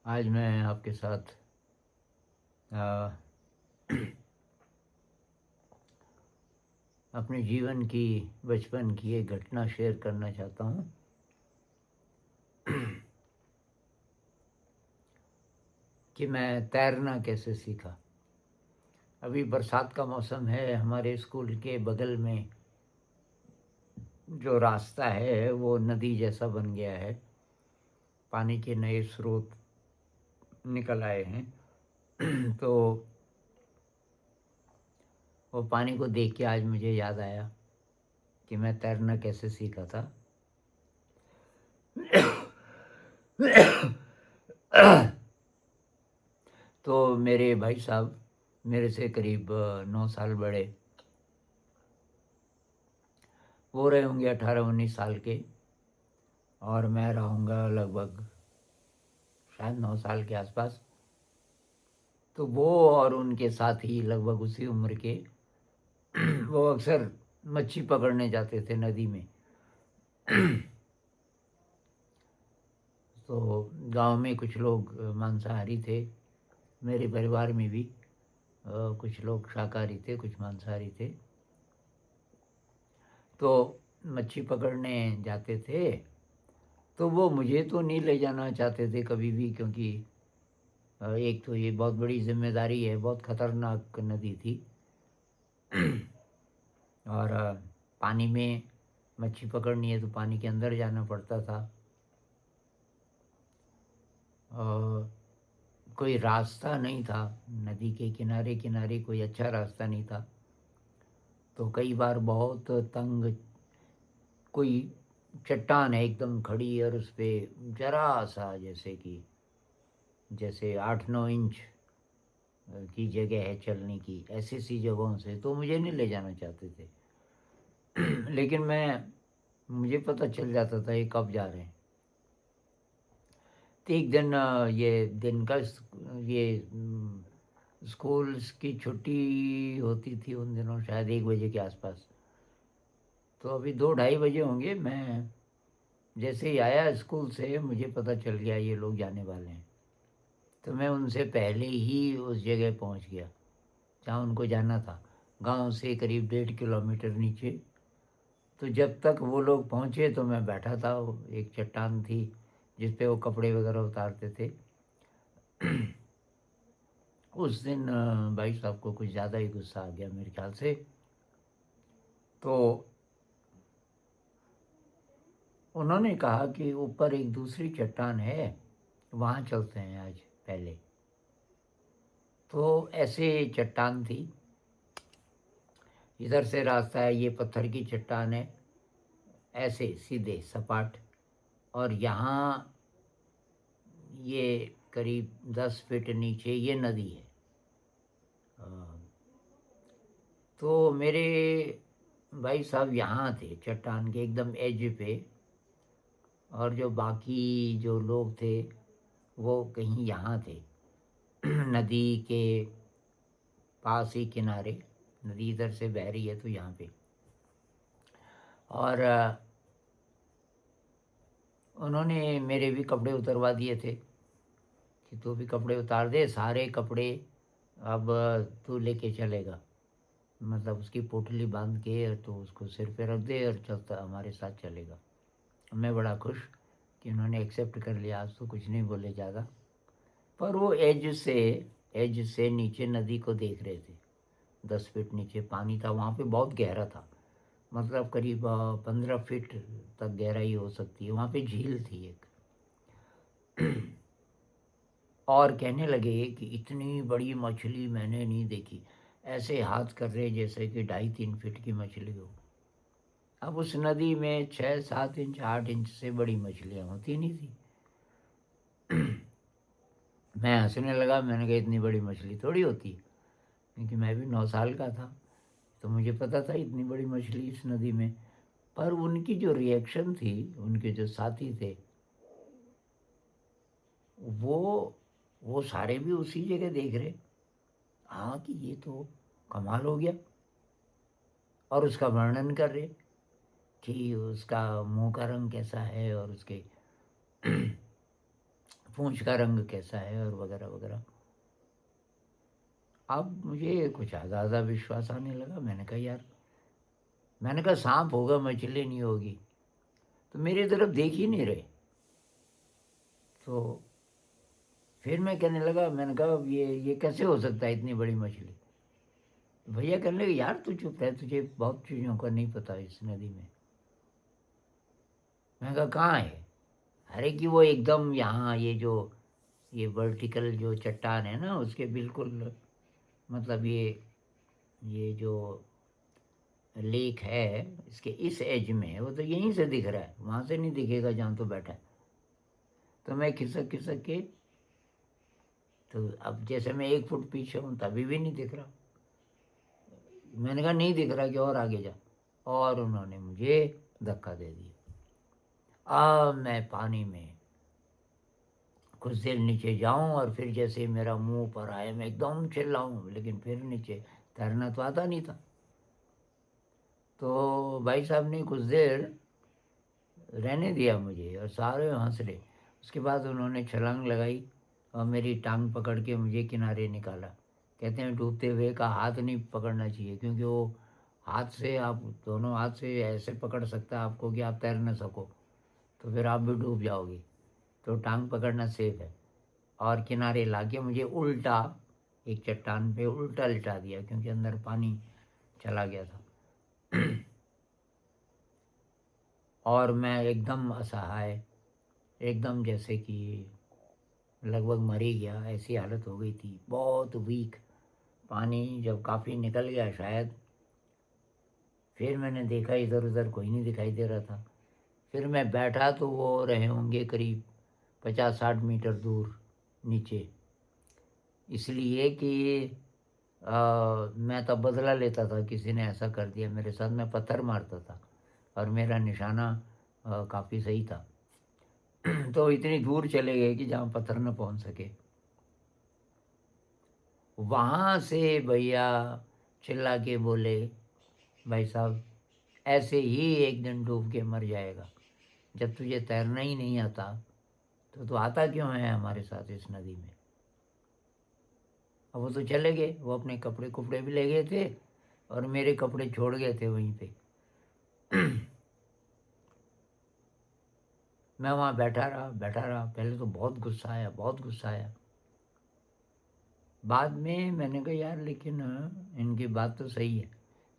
आज मैं आपके साथ अ, अपने जीवन की बचपन की एक घटना शेयर करना चाहता हूँ। कि मैं तैरना कैसे सीखा। अभी बरसात का मौसम है, हमारे स्कूल के बगल में जो रास्ता है वो नदी जैसा बन गया है। पानी के नए स्रोत निकल आए हैं। तो वो पानी को देख के आज मुझे याद आया कि मैं तैरना कैसे सीखा था। तो मेरे भाई साहब मेरे से करीब 9 साल बड़े, वो रहे होंगे 18-19 साल के, और मैं रहूँगा लगभग शायद 9 साल के आसपास। तो वो और उनके साथी लगभग उसी उम्र के वो अक्सर मच्छी पकड़ने जाते थे नदी में। तो गांव में कुछ लोग मांसाहारी थे, मेरे परिवार में भी कुछ लोग शाकाहारी थे, कुछ मांसाहारी थे। तो मच्छी पकड़ने जाते थे, तो वो मुझे तो नहीं ले जाना चाहते थे कभी भी, क्योंकि एक तो ये बहुत बड़ी जिम्मेदारी है, बहुत खतरनाक नदी थी। और पानी में मच्छी पकड़नी है तो पानी के अंदर जाना पड़ता था। और कोई रास्ता नहीं था, नदी के किनारे किनारे कोई अच्छा रास्ता नहीं था। तो कई बार बहुत तंग कोई चट्टान है एकदम खड़ी, और उस पे जरा सा जैसे 8-9 इंच की जगह है चलने की, ऐसी सी जगहों से तो मुझे नहीं ले जाना चाहते थे। लेकिन मुझे पता चल जाता था ये कब जा रहे हैं। तो एक दिन ये दिन का ये स्कूल की छुट्टी होती थी उन दिनों, शायद 1 बजे के आसपास। तो अभी 2-2:30 बजे होंगे। मैं जैसे ही आया स्कूल से मुझे पता चल गया ये लोग जाने वाले हैं। तो मैं उनसे पहले ही उस जगह पहुंच गया जहाँ उनको जाना था, गांव से करीब 1.5 किलोमीटर नीचे। तो जब तक वो लोग पहुँचे तो मैं बैठा था, एक चट्टान थी जिस पे वो कपड़े वगैरह उतारते थे। उस दिन भाई साहब को कुछ ज़्यादा ही गुस्सा आ गया मेरे ख्याल से। तो उन्होंने कहा कि ऊपर एक दूसरी चट्टान है, वहाँ चलते हैं आज पहले। तो ऐसे चट्टान थी, इधर से रास्ता है, ये पत्थर की चट्टान है, ऐसे सीधे सपाट। और यहाँ ये करीब 10 फीट नीचे ये नदी है। अ, तो मेरे भाई साहब यहाँ थे चट्टान के एकदम एज पे, और जो बाकी जो लोग थे वो कहीं यहाँ थे। नदी के पास ही किनारे, नदी इधर से बह रही है तो यहाँ पे। और उन्होंने मेरे भी कपड़े उतरवा दिए थे कि तू भी कपड़े उतार दे, सारे कपड़े अब तू लेके चलेगा। मतलब उसकी पोटली बांध के और तो उसको सिर पे रख दे और चलता हमारे साथ चलेगा। मैं बड़ा खुश कि उन्होंने एक्सेप्ट कर लिया, आज तो कुछ नहीं बोले ज़्यादा। पर वो एज से नीचे नदी को देख रहे थे। 10 फीट नीचे पानी था, वहाँ पे बहुत गहरा था, मतलब करीब 15 फीट तक गहराई हो सकती है। वहाँ पे झील थी एक। और कहने लगे कि इतनी बड़ी मछली मैंने नहीं देखी। ऐसे हाथ कर रहे जैसे कि 2.5-3 फीट की मछली हो। अब उस नदी में 6-7 इंच 8 इंच से बड़ी मछलियाँ होती नहीं थी। मैं हंसने लगा, मैंने कहा इतनी बड़ी मछली थोड़ी होती है, क्योंकि मैं भी 9 साल का था। तो मुझे पता था इतनी बड़ी मछली इस नदी में। पर उनकी जो रिएक्शन थी, उनके जो साथी थे, वो वो सारे भी उसी जगह देख रहे। हाँ कि ये तो कमाल हो गया। और उसका वर्णन कर रहे कि उसका मुंह का रंग कैसा है, और उसके पूँछ का रंग कैसा है और वगैरह वगैरह। अब मुझे कुछ ज़्यादा विश्वास आने लगा। मैंने कहा यार, मैंने कहा साँप होगा, मछली नहीं होगी। तो मेरी तरफ देख ही नहीं रहे। तो फिर मैं कहने लगा, मैंने कहा अब ये कैसे हो सकता है इतनी बड़ी मछली? तो भैया कहने लगे यार तू चुप रह, तुझे बहुत चीज़ों का नहीं पता इस नदी में। मैंने कहा कहाँ है? अरे कि वो एकदम यहाँ ये वर्टिकल जो चट्टान है ना उसके बिल्कुल, मतलब ये जो लेक है इसके इस एज में है, वो तो यहीं से दिख रहा है, वहाँ से नहीं दिखेगा जहाँ तो बैठा है। तो मैं खिसक खिसक के, तो अब जैसे मैं 1 फुट पीछे हूँ तभी भी नहीं दिख रहा। मैंने कहा नहीं दिख रहा कि और आगे जा, और उन्होंने मुझे धक्का दे दिया। अब मैं पानी में कुछ देर नीचे जाऊं और फिर जैसे ही मेरा मुंह पर आए मैं एकदम चिल्लाऊं, लेकिन फिर नीचे तैरना तो आता नहीं था। तो भाई साहब ने कुछ देर रहने दिया मुझे और सारे हंस रहे। उसके बाद उन्होंने छलांग लगाई और मेरी टांग पकड़ के मुझे किनारे निकाला। कहते हैं डूबते हुए का हाथ नहीं पकड़ना चाहिए, क्योंकि वो हाथ से, आप दोनों हाथ से ऐसे पकड़ सकता है आपको कि आप तैर ना सको, तो फिर आप भी डूब जाओगे। तो टांग पकड़ना सेफ है। और किनारे लाके मुझे उल्टा एक चट्टान पे उल्टा लिटा दिया, क्योंकि अंदर पानी चला गया था। और मैं एकदम असहाय, एकदम जैसे कि लगभग मर ही गया, ऐसी हालत हो गई थी, बहुत वीक। पानी जब काफ़ी निकल गया शायद, फिर मैंने देखा इधर उधर कोई नहीं दिखाई दे रहा था। फिर मैं बैठा तो वो रहे होंगे करीब 50-60 मीटर दूर नीचे। इसलिए कि मैं तब बदला लेता था, किसी ने ऐसा कर दिया मेरे साथ, मैं पत्थर मारता था और मेरा निशाना काफ़ी सही था। तो इतनी दूर चले गए कि जहाँ पत्थर न पहुँच सके। वहाँ से भैया चिल्ला के बोले, भाई साहब ऐसे ही एक दिन डूब के मर जाएगा। जब तुझे तैरना ही नहीं आता तो तू आता क्यों है हमारे साथ इस नदी में? अब वो तो चले गए, वो अपने कपड़े कुपड़े भी ले गए थे और मेरे कपड़े छोड़ गए थे वहीं पे। मैं वहाँ बैठा रहा बैठा रहा। पहले तो बहुत गुस्सा आया, बहुत गुस्सा आया। बाद में मैंने कहा यार, लेकिन इनकी बात तो सही है,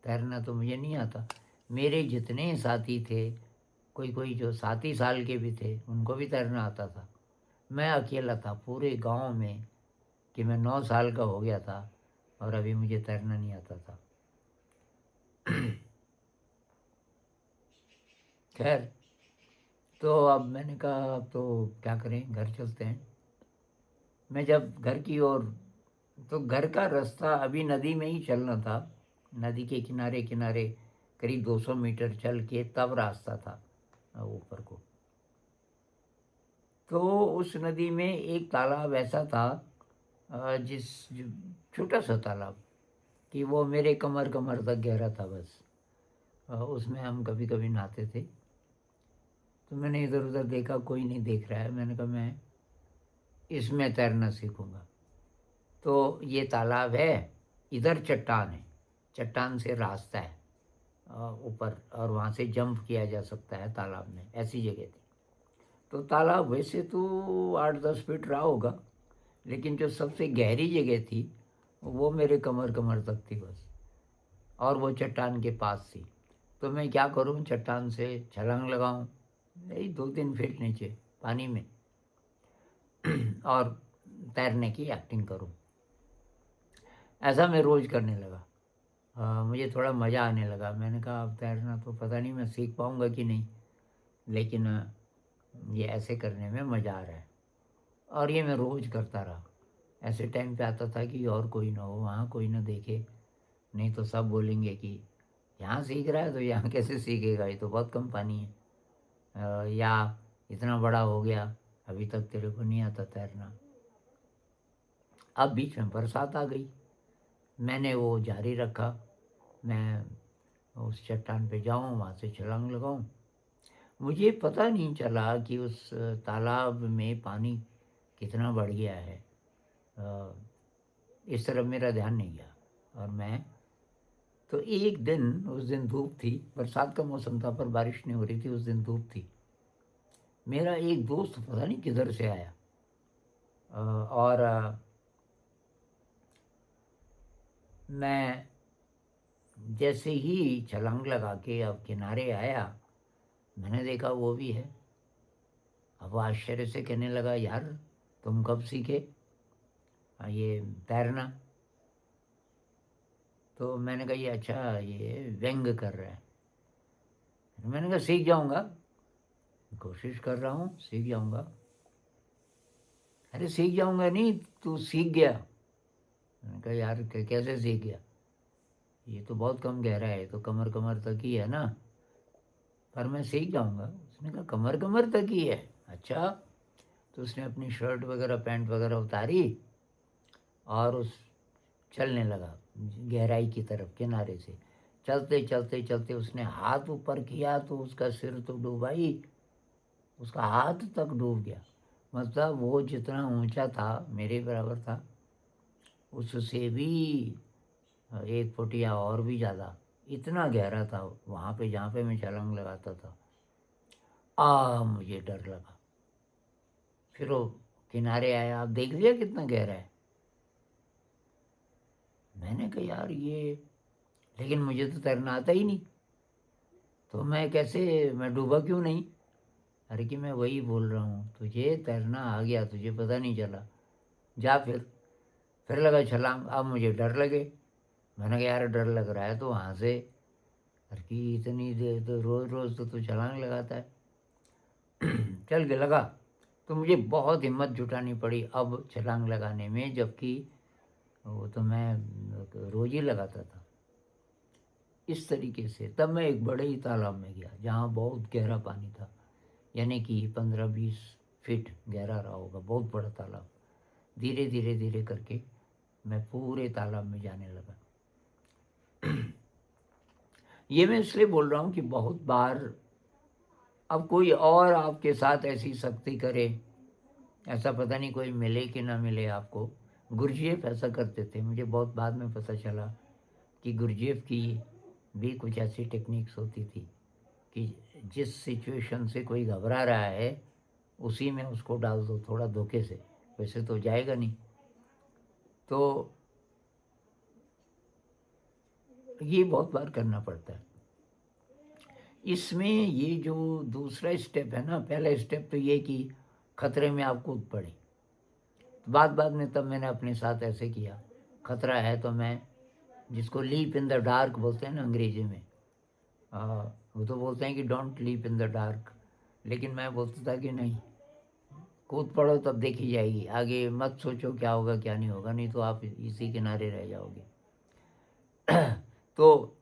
तैरना तो मुझे नहीं आता। मेरे जितने साथी थे, कोई कोई जो 7 ही साल के भी थे, उनको भी तैरना आता था। मैं अकेला था पूरे गांव में कि मैं 9 साल का हो गया था और अभी मुझे तैरना नहीं आता था। खैर, तो अब मैंने कहा अब तो क्या करें, घर चलते हैं। मैं जब घर की ओर, तो घर का रास्ता अभी नदी में ही चलना था। नदी के किनारे किनारे करीब 200 मीटर चल के तब रास्ता था ऊपर को। तो उस नदी में एक तालाब ऐसा था, छोटा सा तालाब कि वो मेरे कमर कमर तक गहरा था बस। उसमें हम कभी कभी नहाते थे। तो मैंने इधर उधर देखा, कोई नहीं देख रहा है। मैंने कहा मैं इसमें तैरना सीखूंगा। तो ये तालाब है, इधर चट्टान है, चट्टान से रास्ता है ऊपर, और वहाँ से जंप किया जा सकता है तालाब में, ऐसी जगह थी। तो तालाब वैसे तो 8-10 फीट रहा होगा, लेकिन जो सबसे गहरी जगह थी वो मेरे कमर कमर तक थी बस, और वो चट्टान के पास थी। तो मैं क्या करूं, चट्टान से छलांग लगाऊं, यही 2-3 फीट नीचे पानी में, और तैरने की एक्टिंग करूं। ऐसा मैं रोज़ करने लगा। मुझे थोड़ा मज़ा आने लगा। मैंने कहा अब तैरना तो पता नहीं मैं सीख पाऊंगा कि नहीं, लेकिन ये ऐसे करने में मज़ा आ रहा है। और ये मैं रोज़ करता रहा। ऐसे टाइम पे आता था कि और कोई ना हो, वहाँ कोई ना देखे, नहीं तो सब बोलेंगे कि यहाँ सीख रहा है तो यहाँ कैसे सीखेगा, ये तो बहुत कम पानी है। या इतना बड़ा हो गया अभी तक तेरे को नहीं आता तैरना। अब बीच में बरसात आ गई, मैंने वो जारी रखा। मैं उस चट्टान पे जाऊँ, वहाँ से छलांग लगाऊँ। मुझे पता नहीं चला कि उस तालाब में पानी कितना बढ़ गया है। अ, इस तरफ मेरा ध्यान नहीं गया। और मैं तो एक दिन, उस दिन धूप थी, बरसात का मौसम था पर बारिश नहीं हो रही थी, उस दिन धूप थी। मेरा एक दोस्त पता नहीं किधर से आया, और मैं जैसे ही छलांग लगा के अब किनारे आया, मैंने देखा वो भी है। अब वो आश्चर्य से कहने लगा, यार तुम कब सीखे ये तैरना? तो मैंने कहा, ये अच्छा, ये व्यंग कर रहा है। मैंने कहा सीख जाऊंगा, कोशिश कर रहा हूँ, सीख जाऊंगा। अरे सीख जाऊंगा नहीं, तू सीख गया। मैंने कहा यार कैसे सीख गया? ये तो बहुत कम गहरा है, तो कमर कमर तक ही है ना, पर मैं सीख जाऊंगा। उसने कहा कमर कमर तक ही है, अच्छा। तो उसने अपनी शर्ट वगैरह पैंट वगैरह उतारी और उस चलने लगा गहराई की तरफ किनारे से। चलते चलते चलते उसने हाथ ऊपर किया तो उसका सिर तो डूबा ही, उसका हाथ तक डूब गया। मतलब वो जितना ऊंचा था, मेरे बराबर था, उससे भी 1 फुट या और भी ज़्यादा, इतना गहरा था वहाँ पे जहाँ पे मैं छलांग लगाता था। मुझे डर लगा। फिर वो किनारे आया, आप देख लिया कितना गहरा है? मैंने कहा यार ये, लेकिन मुझे तो तैरना आता ही नहीं, तो मैं कैसे, मैं डूबा क्यों नहीं? अरे कि मैं वही बोल रहा हूँ, तुझे तैरना आ गया, तुझे पता नहीं चला। जा फिर लगा छलांग। अब मुझे डर लगे। मैंने कहा यार डर लग रहा है तो वहाँ से, अरे कि इतनी देर तो रोज़ रोज़ तो तू छलांग लगाता है। चल के लगा। तो मुझे बहुत हिम्मत जुटानी पड़ी अब छलांग लगाने में, जबकि वो तो मैं रोज़ ही लगाता था। इस तरीके से तब मैं एक बड़े ही तालाब में गया जहाँ बहुत गहरा पानी था, यानी कि 15-20 फीट गहरा रहा होगा, बहुत बड़ा तालाब। धीरे धीरे धीरे करके मैं पूरे तालाब में जाने लगा। ये मैं इसलिए बोल रहा हूँ कि बहुत बार अब कोई और आपके साथ ऐसी सख्ती करे, ऐसा पता नहीं कोई मिले कि ना मिले आपको। गुरजेफ ऐसा करते थे, मुझे बहुत बाद में पता चला कि गुरजेफ की भी कुछ ऐसी टेक्निक्स होती थी कि जिस सिचुएशन से कोई घबरा रहा है उसी में उसको डाल दो थोड़ा धोखे से, वैसे तो जाएगा नहीं। तो ये बहुत बार करना पड़ता है। इसमें ये जो दूसरा स्टेप है ना, पहला स्टेप तो ये कि खतरे में आप कूद पड़े। बाद में तब मैंने अपने साथ ऐसे किया, खतरा है तो मैं, जिसको लीप इन द डार्क बोलते हैं ना अंग्रेजी में, वो तो बोलते हैं कि don't leap in the dark, लेकिन मैं बोलता था कि नहीं, कूद पड़ो तब देखी जाएगी, आगे मत सोचो क्या होगा क्या नहीं होगा, नहीं तो आप इसी किनारे रह जाओगे। तो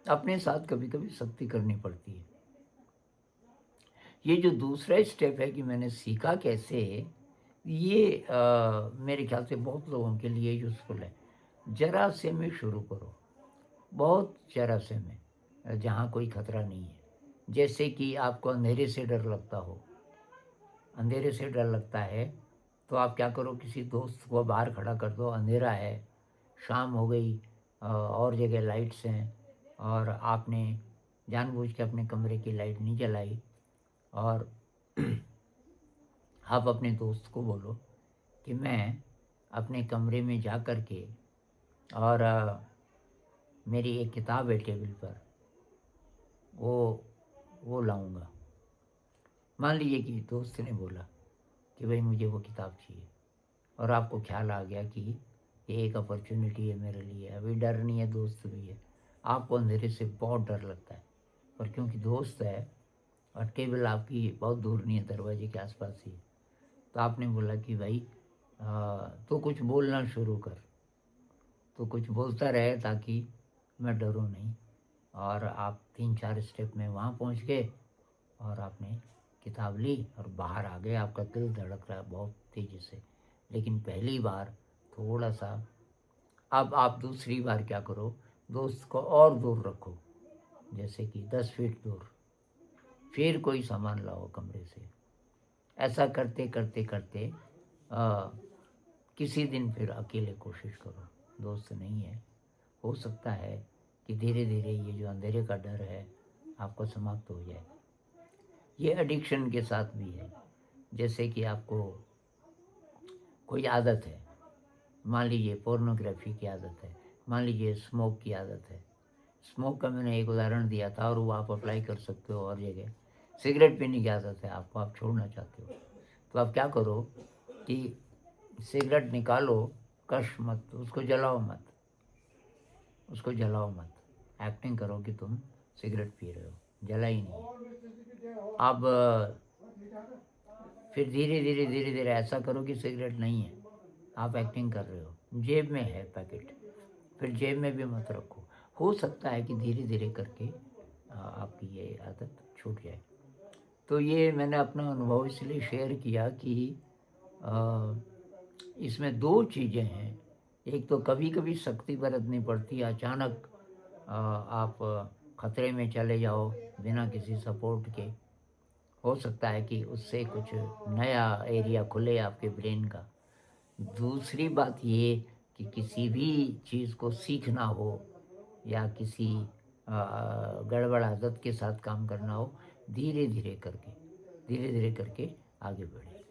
अपने साथ कभी कभी सख्ती करनी पड़ती है। ये जो दूसरा स्टेप है कि मैंने सीखा कैसे, ये मेरे ख्याल से बहुत लोगों के लिए यूज़फुल है। जरा से में शुरू करो, बहुत जरा से में, जहाँ कोई खतरा नहीं है। जैसे कि आपको अंधेरे से डर लगता हो, अंधेरे से डर लगता है तो आप क्या करो, किसी दोस्त को बाहर खड़ा कर दो, अंधेरा है, शाम हो गई, और जगह लाइट्स हैं, और आपने जानबूझ के अपने कमरे की लाइट नहीं जलाई, और आप अपने दोस्त को बोलो कि मैं अपने कमरे में जा कर के, और मेरी एक किताब है टेबल पर, वो वो लाऊंगा। मान लीजिए कि दोस्त ने बोला कि भाई मुझे वो किताब चाहिए, और आपको ख्याल आ गया कि ये एक अपॉर्चुनिटी है मेरे लिए, अभी डर नहीं है, दोस्त भी है। आपको अंधेरे से बहुत डर लगता है, पर क्योंकि दोस्त है और टेबल आपकी बहुत दूर नहीं है, दरवाजे के आसपास ही है, तो आपने बोला कि भाई तो कुछ बोलना शुरू कर, तो कुछ बोलता रहे ताकि मैं डरूं नहीं। और आप 3-4 स्टेप में वहाँ पहुँच गए, और आपने किताब ली और बाहर आ गए। आपका दिल धड़क रहा है बहुत तेज़ी से, लेकिन पहली बार थोड़ा सा। अब आप दूसरी बार क्या करो, दोस्त को और दूर रखो, जैसे कि 10 फीट दूर, फिर कोई सामान लाओ कमरे से। ऐसा करते करते करते किसी दिन फिर अकेले कोशिश करो, दोस्त नहीं है। हो सकता है कि धीरे धीरे ये जो अंधेरे का डर है आपको समाप्त हो जाए। ये एडिक्शन के साथ भी है। जैसे कि आपको कोई आदत है, मान लीजिए पोर्नोग्राफी की आदत है, मान लीजिए स्मोक की आदत है। स्मोक का मैंने एक उदाहरण दिया था और वो आप अप्लाई कर सकते हो और जगह। सिगरेट पीने की आदत है आपको, आप छोड़ना चाहते हो, तो आप क्या करो कि सिगरेट निकालो, कश मत, उसको जलाओ मत, उसको जलाओ मत। एक्टिंग करो कि तुम सिगरेट पी रहे हो, जला ही नहीं। अब फिर धीरे धीरे ऐसा करो कि सिगरेट नहीं है, आप एक्टिंग कर रहे हो, जेब में है पैकेट, फिर जेब में भी मत रखो। हो सकता है कि धीरे धीरे करके आपकी ये आदत छूट जाए। तो ये मैंने अपना अनुभव इसलिए शेयर किया कि अ, इसमें दो चीज़ें हैं। एक तो कभी कभी सख्ती बरतनी पड़ती है, अचानक आप खतरे में चले जाओ बिना किसी सपोर्ट के। हो सकता है कि उससे कुछ नया एरिया खुले आपके ब्रेन का। दूसरी बात ये कि किसी भी चीज़ को सीखना हो या किसी गड़बड़ आदत के साथ काम करना हो, धीरे धीरे करके आगे बढ़े।